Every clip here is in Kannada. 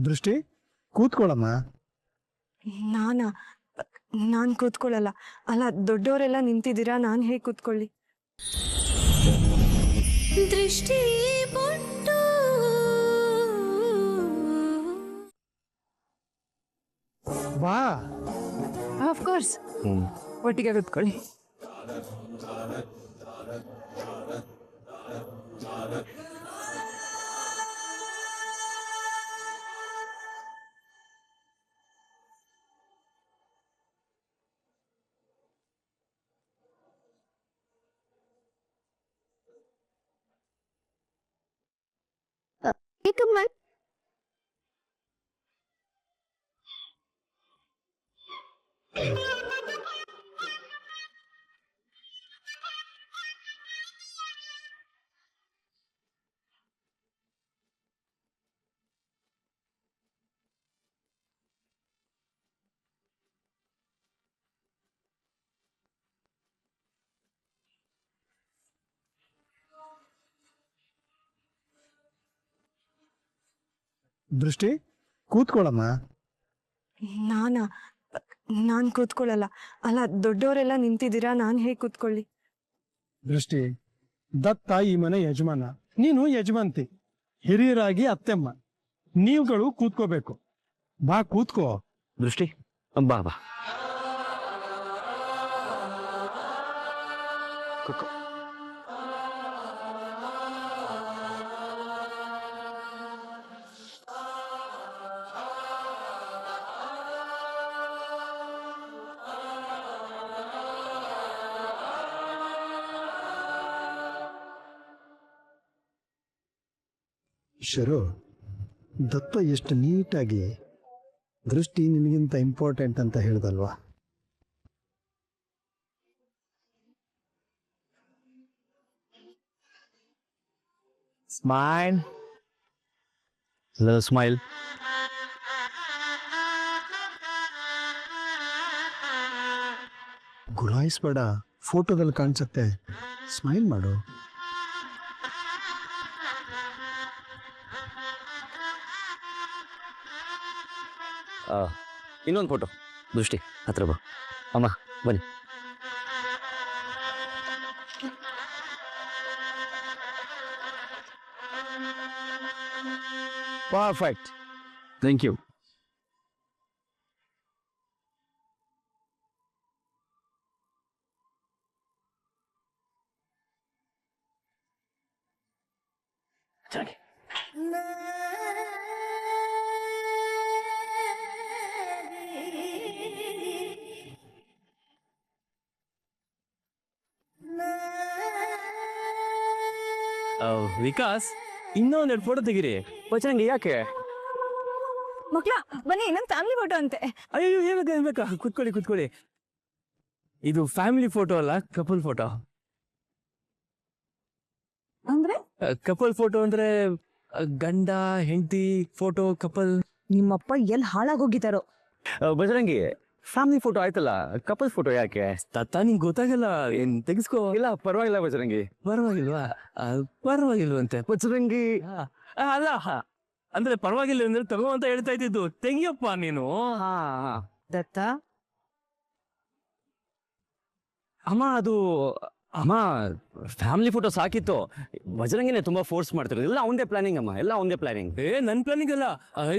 ದೃಷ್ಟಿ ಕೂತ್ಕೊಳ್ಳಮ್ಮ. ನಾನ್ ಕೂತ್ಕೊಳ್ಳಲ್ಲ. ಅಲ್ಲ, ದೊಡ್ಡವರೆಲ್ಲ ನಿಂತಿದ್ದೀರಾ, ನಾನ್ ಹೇಗೆ ಕೂತ್ಕೊಳ್ಳಿ? ದೃಷ್ಟಿ ಬಾ. ಆಫ್ ಕೋರ್ಸ್, ಒಟ್ಟಿಗೆ ಕೂತ್ಕೊಳ್ಳಿ. ದೃಷ್ಟಿ ಕೂತ್ಕೊಳ್ಳಮ್ಮ. ನಾನ್ ಕೂತ್ಕೊಳ್ಳಲ್ಲ. ಅಲ್ಲ, ದೊಡ್ಡವರೆಲ್ಲ ನಿಂತಿದ್ದೀರಾ, ನಾನ್ ಹೇಗೆ ಕೂತ್ಕೊಳ್ಳಿ? ದೃಷ್ಟಿ, ದತ್ತ ಈ ಮನೆ ಯಜಮಾನ, ನೀನು ಯಜಮಾಂತಿ, ಹಿರಿಯರಾಗಿ ಅತ್ತೆಮ್ಮ, ನೀವುಗಳು ಕೂತ್ಕೋಬೇಕು. ಬಾ ಕೂತ್ಕೋ. ದೃಷ್ಟಿ ಬಾ ಬಾ ಕೂತ್ಕೋ. ಶರು, ದತ್ತ ಎಷ್ಟು ನೀಟಾಗಿ ದೃಷ್ಟಿ ನಿನಗಿಂತ ಇಂಪಾರ್ಟೆಂಟ್ ಅಂತ ಹೇಳ್ದಲ್ವಾ? Smile, smile. ಗುಲಾಯಿಸ್ಬೇಡ, ಫೋಟೋದಲ್ಲಿ ಕಾಣಿಸುತ್ತೆ. ಸ್ಮೈಲ್ ಮಾಡು. ಇನ್ನೊಂದು ಫೋಟೋ. ದೃಷ್ಟಿ ಹತ್ರ ಬಾ. ಅಮ್ಮ ಬನ್ನಿ. Perfect, thank you. ಚೆನ್ನಾಗಿ. ವಿಕಾಸ್, ಇನ್ನೊಂದೆರಡು ಫೋಟೋ ತೆಗೀರಿ. ಬಚ್ಚಂಗೆ ಯಾಕೆ? ಮಕ್ಳ ಬನ್ನಿ, ನನ್ ಫ್ಯಾಮಿಲಿ ಫೋಟೋ ಅಂತೆ. ಅಯ್ಯೋ ಏನ್ಬೇಕಾ, ಕುತ್ಕೊಳ್ಳಿ ಕುತ್ಕೊಳ್ಳಿ. ಇದು ಫ್ಯಾಮಿಲಿ ಫೋಟೋ ಅಲ್ಲ, ಕಪಲ್ ಫೋಟೋ. ಅಂದ್ರೆ ಕಪಲ್ ಫೋಟೋ ಅಂದ್ರೆ ಗಂಡ ಹೆಂಡತಿ ಫೋಟೋ, ಕಪಲ್. ನಿಮ್ಮಪ್ಪ ಎಲ್ಲಿ ಹಾಳಾಗೋಗಿದ್ದಾರೋ. ಬಜರಂಗಿ, ಫ್ಯಾಮಿಲಿ ಫೋಟೋ ಆಯ್ತಲ್ಲ, ಕಪಲ್ ಫೋಟೋ ಯಾಕೆ? ತಾತ ನಿಂಗೆ ಗೊತ್ತಾಗಲ್ಲ, ಏನ್ ತೆಗಿಸ್ಕೋ. ಇಲ್ಲ ಪರವಾಗಿಲ್ಲ ಬಜರಂಗಿ. ಪರವಾಗಿಲ್ವಾ? ಪರವಾಗಿಲ್ವಂತೆ ಬಜರಂಗಿ. ಅಲ್ಲ, ಅಂದ್ರೆ ಪರವಾಗಿಲ್ಲ ಅಂದ್ರೆ ತಗೋ ಅಂತ ಹೇಳ್ತಾ ಇದ್ದಿದ್ದು. ತೆಗಿಯಪ್ಪ ನೀನು. ದತ್ತ, ಅಮ್ಮ ಅದು ಅಮ್ಮ ಫ್ಯಾಮಿಲಿ ಫೋಟೋ ಸಾಕಿತ್ತು. ಬಜರಂಗಿನೇ ತುಂಬಾ ಫೋರ್ಸ್ ಮಾಡ್ತಿರೋದು. ಎಲ್ಲ ಅವಂದೇ ಪ್ಲಾನಿಂಗ್ ಅಮ್ಮ, ಎಲ್ಲ ಅವಂದೇ ಪ್ಲಾನಿಂಗ್. ನನ್ ಪ್ಲಾನಿಂಗ್ ಅಲ್ಲ,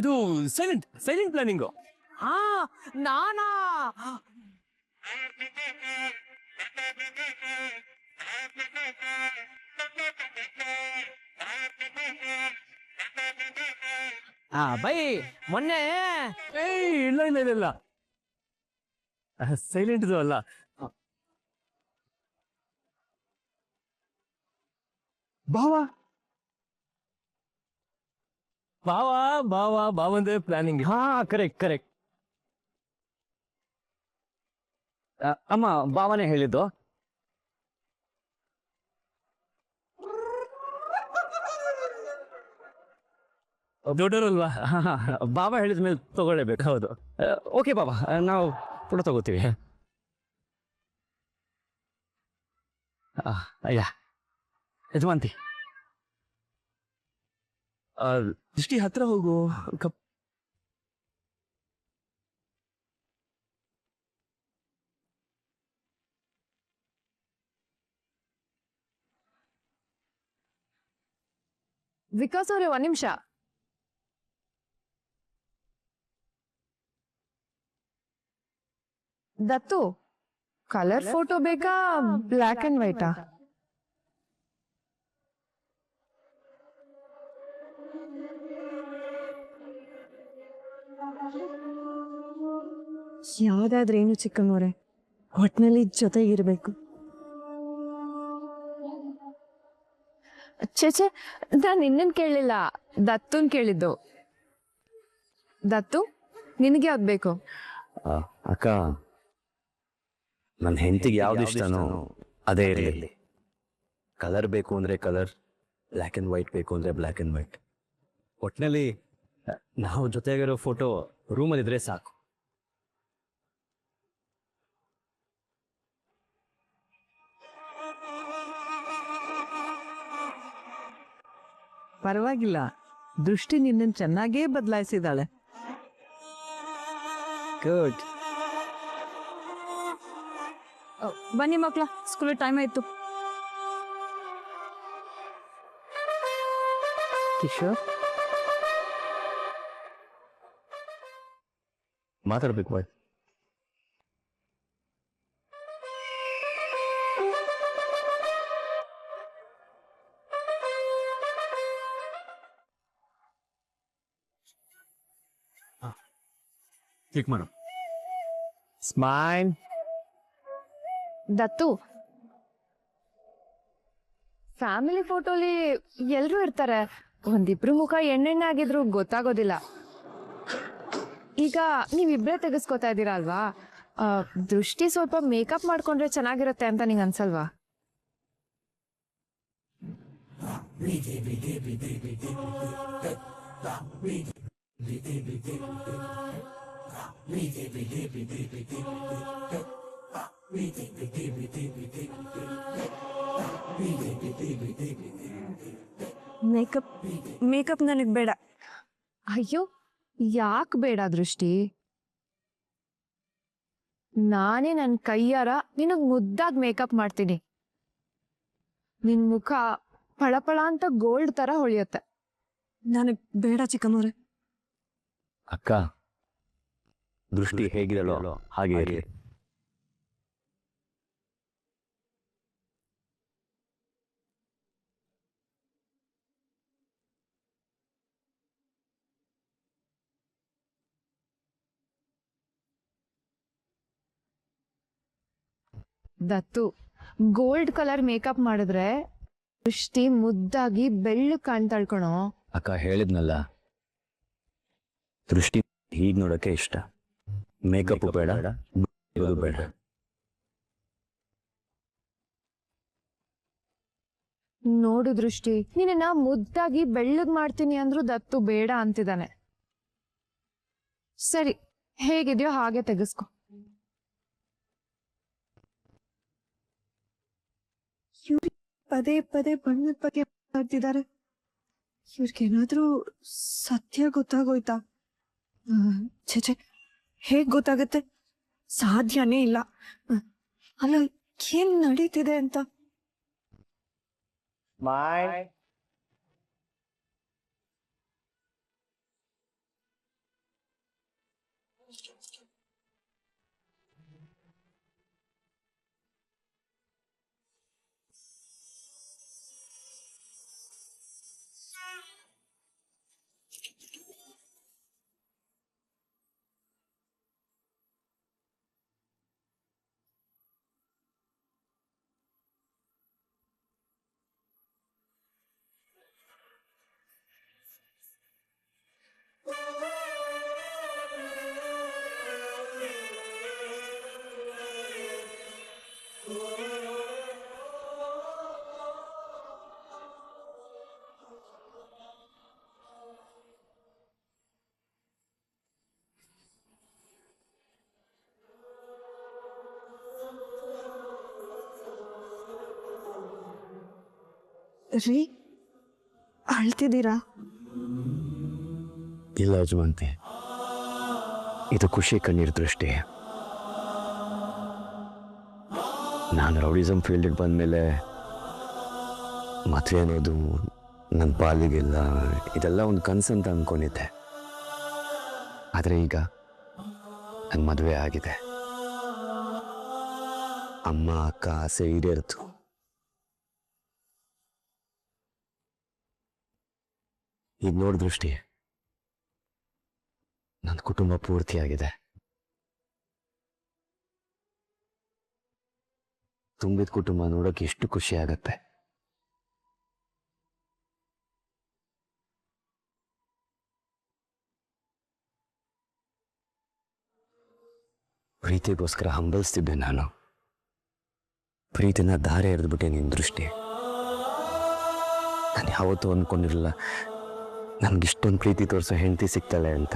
ಇದು ಸೈಲೆಂಟ್ ಪ್ಲಾನಿಂಗು. ನಾನಾ? ಬೈ ಮೊನ್ನೆ ಇಲ್ಲ ಸೈಲೆಂಟ್ ಅಲ್ಲ. ಬಾವಂದೇ ಪ್ಲಾನಿಂಗ್. ಕರೆಕ್ಟ್. ಅಮ್ಮ ಭಾವನೆ ಹೇಳಿದ್ದು. ದೊಡ್ಡವರಲ್ವಾ, ಬಾಬಾ ಹೇಳಿದ ಮೇಲೆ ತಗೊಳ್ಳೇಬೇಕು. ಹೌದು, ಓಕೆ ಬಾಬಾ, ನಾವು ಫೋಟೋ ತಗೋತೀವಿ. ಅಯ್ಯ ಯಜಮಾಂತಿ, ದೃಷ್ಟಿ ಹತ್ರ ಹೋಗು. ವಿಕಾಸ್ ಅವ್ರೆ ಒಂದ್ ನಿಮಿಷ. ದತ್ತು, ಕಲರ್ ಫೋಟೋ ಬೇಕಾ ಬ್ಲ್ಯಾಕ್ ಅಂಡ್ ವೈಟಾ? ಯಾವ್ದಾದ್ರೇನು ಚಿಕ್ಕಮ್ಮವ್ರೆ, ಒಟ್ನಲ್ಲಿ ಜೊತೆಗಿರ್ಬೇಕು. ಛೇ, ನಾನ್ ನಿನ್ನನ್ ಕೇಳಲಿಲ್ಲ, ದತ್ತುನ್ ಕೇಳಿದ್ದು. ದತ್ತು, ನಿನಗೆ ಯಾವ್ದು ಬೇಕು? ಅಕ್ಕ, ನನ್ನ ಹೆಂಡತಿಗೆ ಯಾವ್ದು ಇಷ್ಟನೋ ಅದೇ ಇರಲಿ. ಕಲರ್ ಬೇಕು ಅಂದರೆ ಕಲರ್, ಬ್ಲ್ಯಾಕ್ ಆ್ಯಂಡ್ ವೈಟ್ ಬೇಕು ಅಂದರೆ ಬ್ಲ್ಯಾಕ್ ಆ್ಯಂಡ್ ವೈಟ್. ಒಟ್ಟಿನಲ್ಲಿ ನಾವು ಜೊತೆಗಿರೋ ಫೋಟೋ ರೂಮಲ್ಲಿದ್ದರೆ ಸಾಕು. ಪರವಾಗಿಲ್ಲ, ದೃಷ್ಟಿ ನಿನ್ನನ್ನು ಚೆನ್ನಾಗೇ ಬದಲಾಯಿಸಿದಾಳೆ. ಗುಡ್. ಬನ್ನಿ ಮಕ್ಳ, ಸ್ಕೂಲ್ ಟೈಮ್ ಆಯ್ತು. ಕಿಶೋರ್, ಮಾತಾಡ್ಬೇಕು ಬಾಯ್. ಕ್ಲಿಕ್ ಮಾಡು. ಸ್ಮೈಲ್. ದತ್ತು, ಫ್ಯಾಮಿಲಿ ಫೋಟೋಲಿ ಎಲ್ರೂ ಇರ್ತಾರೆ, ಒಂದಿಬ್ರು ಮುಖ ಎಣ್ಣೆಣ್ಣೆ ಆಗಿದ್ರು ಗೊತ್ತಾಗೋದಿಲ್ಲ. ಈಗ ನೀವಿಬ್ರೇ ತೆಗೆಸ್ಕೊತಾ ಇದ್ದೀರಾ ಅಲ್ವಾ, ದೃಷ್ಟಿ ಸ್ವಲ್ಪ ಮೇಕಪ್ ಮಾಡ್ಕೊಂಡ್ರೆ ಚೆನ್ನಾಗಿರುತ್ತೆ ಅಂತ ನಿಂಗೆ ಅನ್ಸಲ್ವಾ? ಮೇಕಪ್ ನನಗೆ ಬೇಡ. ಅಯ್ಯೋ, ಯಾಕೆ ಬೇಡ ದೃಷ್ಟಿ? ನಾನೇ ನನ್ನ ಕೈಯಾರ ನಿನಗ್ ಮುದ್ದಾಗಿ ಮೇಕಪ್ ಮಾಡ್ತೀನಿ. ನಿನ್ ಮುಖ ಪಳಪಳ ಅಂತ ಗೋಲ್ಡ್ ತರ ಹೊಳಿಯುತ್ತೆ. ನನಗೆ ಬೇಡ ಚಿಕ್ಕಮ್ಮವ್ರೆ. ಅಕ್ಕ, ದೃಷ್ಟಿ ಹೇಗಿದಳೋ ಹಾಗೆ ಇರಲಿ. ದತ್ತು, ಗೋಲ್ಡ್ ಕಲರ್ ಮೇಕಪ್ ಮಾಡಿದ್ರೆ ದೃಷ್ಟಿ ಮುದ್ದಾಗಿ ಬೆಳ್ಳಗ್ ಕಾಣ್ತಾಳ್ ಕಣೋ. ಅಕ್ಕ ಹೇಳಿದ್ನಲ್ಲ, ದೃಷ್ಟಿ ಹೀಗೆ ನೋಡೋಕ್ಕೆ ಇಷ್ಟ. ಮೇಕಪ್ ಬೇಡ, ಇದು ಬೇಡ. ನೋಡು ದೃಷ್ಟಿ, ನಿನ್ನ ಮುದ್ದಾಗಿ ಬೆಳ್ಳಗ್ ಮಾಡ್ತೀನಿ ಅಂದ್ರು ದತ್ತು ಬೇಡ ಅಂತಿದ್ದಾನೆ. ಸರಿ, ಹೇಗಿದೆಯೋ ಹಾಗೆ ತೆಗೆಸ್ಕೊ. ಪದೇ ಪದೇ ಬಣ್ಣದ ಬಗ್ಗೆ ಮಾತಾಡ್ತಿದ್ದಾರೆ. ಇವ್ರಿಗೇನಾದ್ರೂ ಸತ್ಯ ಗೊತ್ತಾಗೋಯ್ತಾ? ಛೇ, ಹೇಗ್ ಗೊತ್ತಾಗತ್ತೆ? ಸಾಧ್ಯನೇ ಇಲ್ಲ. ಅಲ್ಲ, ಏನ್ ನಡೀತಿದೆ ಅಂತ. ರೀ, ಅಳ್ತಿದ್ದೀರಾ? ಇಲ್ಲ ಯಜಮಾನ್ತಿ, ಇದು ಖುಷಿ ಕಣ್ಣೀರ್ ದೃಷ್ಟಿ. ನಾನು ರೌಡಿಸಮ್ ಫೀಲ್ಡಿಗೆ ಬಂದಮೇಲೆ ಮದುವೆ ಅನ್ನೋದು ನನ್ನ ಪಾಲಿಗೆಲ್ಲ ಇದೆಲ್ಲ ಒಂದು ಕನಸು ಅಂತ ಅಂದ್ಕೊಂಡಿದ್ದೆ. ಆದರೆ ಈಗ ನನ್ನ ಮದುವೆ ಆಗಿದೆ. ಅಮ್ಮ ಅಕ್ಕ ಆಸೆ ಈಡೇರಿತು. ಈಗ ನೋಡ್ ದೃಷ್ಟಿ, ನನ್ನ ಕುಟುಂಬ ಪೂರ್ತಿಯಾಗಿದೆ. ತುಂಬಿದ ಕುಟುಂಬ ನೋಡೋಕೆ ಎಷ್ಟು ಖುಷಿ ಆಗತ್ತೆ. ಪ್ರೀತಿಗೋಸ್ಕರ ಹಂಬಲಿಸ್ತಿದ್ದೆ ನಾನು. ಪ್ರೀತಿನ ದಾರೆ ಎರೆದ್ಬಿಟ್ಟೆ ನಿನ್ನ ದೃಷ್ಟಿ. ನಾನು ಯಾವತ್ತೂ ಅಂದ್ಕೊಂಡಿರಲಿಲ್ಲ ನನ್ಗಿಷ್ಟೊಂದು ಪ್ರೀತಿ ತೋರಿಸೋ ಹೆಂಡತಿ ಸಿಗ್ತಾಳೆ ಅಂತ.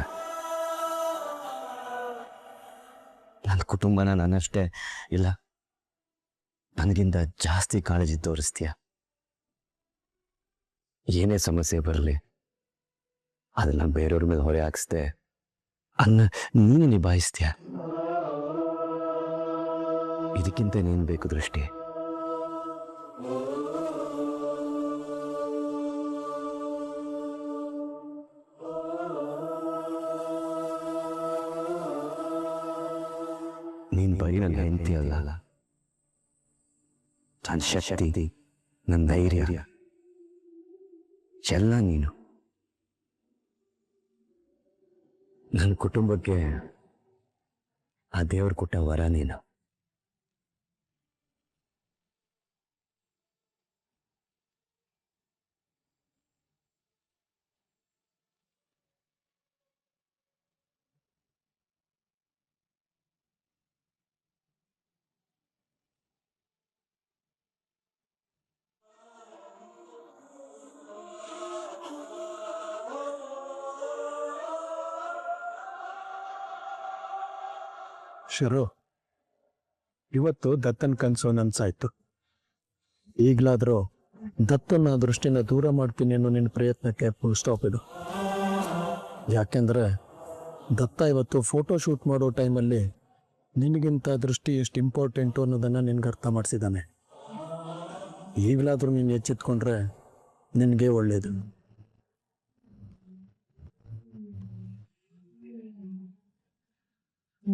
ನನ್ನ ಕುಟುಂಬನ ನಾನಷ್ಟೇ ಇಲ್ಲ, ನನಗಿಂತ ಜಾಸ್ತಿ ಕಾಳಜಿ ತೋರಿಸ್ತೀಯ. ಏನೇ ಸಮಸ್ಯೆ ಬರಲಿ ಅದನ್ನ ಬೇರೆಯವ್ರ ಮೇಲೆ ಹೊರೆ ಹಾಕಿಸ್ದೆ ಅದನ್ನ ನೀನು ನಿಭಾಯಿಸ್ತೀಯ. ಇದಕ್ಕಿಂತ ನೀನು ಬೇಕು ದೃಷ್ಟಿ. ನೀನ್ ಬರೀ ನನ್ನ ಹೆಂಡತಿ ಅಲ್ಲ, ನನ್ನ ಶಕ್ತಿ, ನನ್ನ ಧೈರ್ಯ ಎಲ್ಲ ನೀನು. ನನ್ನ ಕುಟುಂಬಕ್ಕೆ ಆ ದೇವ್ರು ಕೊಟ್ಟ ವರ ನೀನು. ಶರು, ಇವತ್ತು ದತ್ತನ್ ಕನ್ಸು ನನ್ಸಾಯ್ತು. ಈಗ್ಲಾದ್ರೂ ದತ್ತನ ದೃಷ್ಟಿನ ದೂರ ಮಾಡ್ತೀನಿ ಅನ್ನೋ ನಿನ್ನ ಪ್ರಯತ್ನಕ್ಕೆ ಫುಲ್ ಸ್ಟಾಪ್ ಇದು. ಯಾಕೆಂದ್ರೆ ದತ್ತ ಇವತ್ತು ಫೋಟೋ ಶೂಟ್ ಮಾಡೋ ಟೈಮಲ್ಲಿ ನಿನಗಿಂತ ದೃಷ್ಟಿ ಎಷ್ಟು ಇಂಪಾರ್ಟೆಂಟು ಅನ್ನೋದನ್ನು ನಿನ್ಗೆ ಅರ್ಥ ಮಾಡಿಸಿದ್ದಾನೆ. ಈಗಲಾದ್ರೂ ನೀನು ಎಚ್ಚೆತ್ಕೊಂಡ್ರೆ ನಿನಗೆ ಒಳ್ಳೇದು.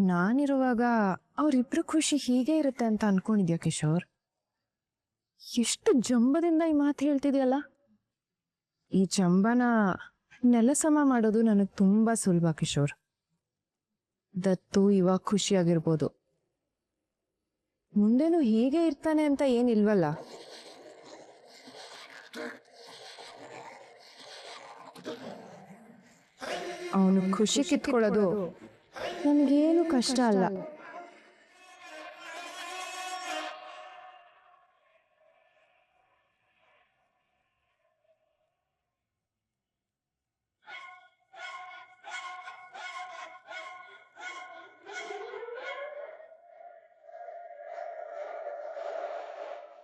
ನಾನಿರುವಾಗ ಅವರಿಬ್ರು ಖುಷಿ ಹೀಗೆ ಇರುತ್ತೆ ಅಂತ ಅನ್ಕೊಂಡಿದ್ಯಾ ಕಿಶೋರ್? ಎಷ್ಟು ಜಂಬದಿಂದ ಈ ಮಾತು ಹೇಳ್ತಿದ್ಯಲ್ಲ. ಈ ಜಂಬನ ನೆಲಸಮ ಮಾಡೋದು ನನಗೆ ತುಂಬಾ ಸುಲಭ ಕಿಶೋರ್. ದತ್ತು ಇವಾಗ ಖುಷಿಯಾಗಿರ್ಬೋದು, ಮುಂದೆನೂ ಹೀಗೆ ಇರ್ತಾನೆ ಅಂತ ಏನಿಲ್ವಲ್ಲ. ಅವನು ಖುಷಿ ಕಿತ್ಕೊಳ್ಳೋದು ನನಗೇನು ಕಷ್ಟ ಅಲ್ಲ.